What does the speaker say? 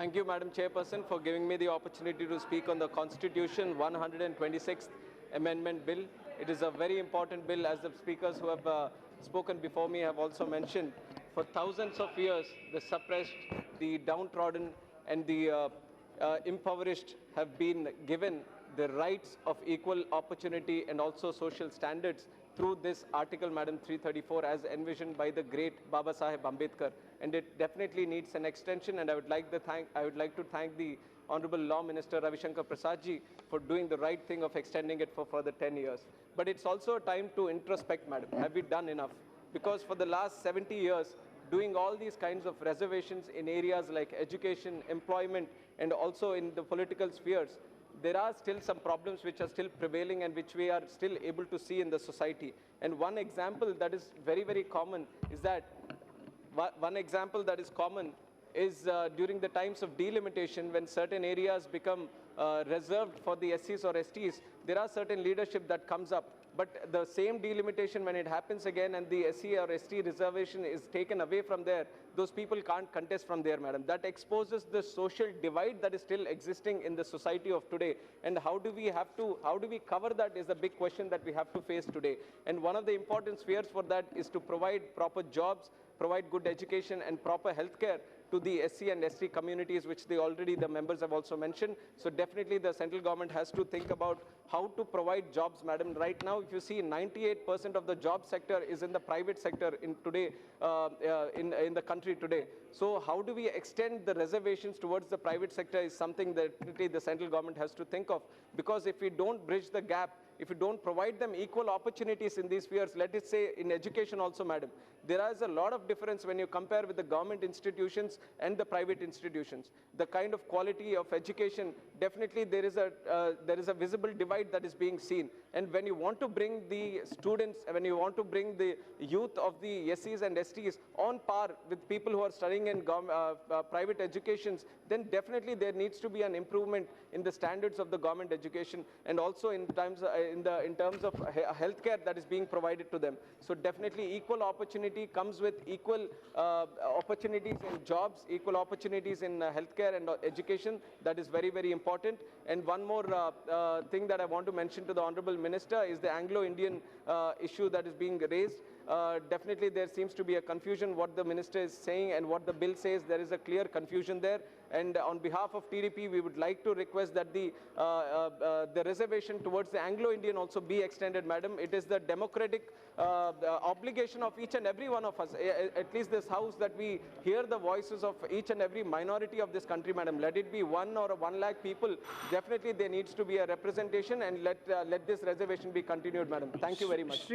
Thank you, Madam Chairperson, for giving me the opportunity to speak on the Constitution 126th Amendment Bill. It is a very important bill, as the speakers who have spoken before me have also mentioned. For thousands of years, the suppressed, the downtrodden, and the impoverished have been given the rights of equal opportunity and also social standards through this article, Madam 334, as envisioned by the great Baba Saheb Ambedkar. And it definitely needs an extension, and I would like to thank the Honorable Law Minister Ravi Shankar Prasad ji for doing the right thing of extending it for further 10 years. But it's also a time to introspect, Madam. Have we done enough? Because for the last 70 years, doing all these kinds of reservations in areas like education, employment, and also in the political spheres, there are still some problems which are still prevailing and which we are still able to see in the society. And one example that is very common is that during the times of delimitation, when certain areas become reserved for the SCs or STs, there are certain leadership that comes up. But the same delimitation, when it happens again and the SC or ST reservation is taken away from there, those people can't contest from there, Madam. That exposes the social divide that is still existing in the society of today. And how do we cover that is the big question that we have to face today. And one of the important spheres for that is to provide proper jobs, provide good education and proper healthcare to the SC and ST communities, which the members have also mentioned. So definitely the central government has to think about how to provide jobs, Madam. Right now, if you see, 98% of the job sector is in the private sector in the country today. So how do we extend the reservations towards the private sector is something that the central government has to think of. Because if we don't bridge the gap, if you don't provide them equal opportunities in these spheres, let us say in education also, Madam, there is a lot of difference when you compare with the government institutions and the private institutions. The kind of quality of education, definitely there is a visible divide that is being seen. And when you want to bring the students, when you want to bring the youth of the SCs and STs on par with people who are studying in private educations, then definitely there needs to be an improvement in the standards of the government education, and also in terms of healthcare that is being provided to them. So definitely equal opportunity comes with equal opportunities in jobs, equal opportunities in healthcare and education. That is very important. And one more thing that I want to mention to the Honorable Minister is the Anglo-Indian issue that is being raised. Definitely there seems to be a confusion what the minister is saying and what the bill says. There is a clear confusion there. And on behalf of TDP, we would like to request that the reservation towards the Anglo-Indian also be extended, Madam. It is the democratic obligation of each and every one of us, at least this House, that we hear the voices of each and every minority of this country, Madam. Let it be 1 or 1 lakh people. Definitely there needs to be a representation, and let this reservation be continued, Madam. Thank you very much.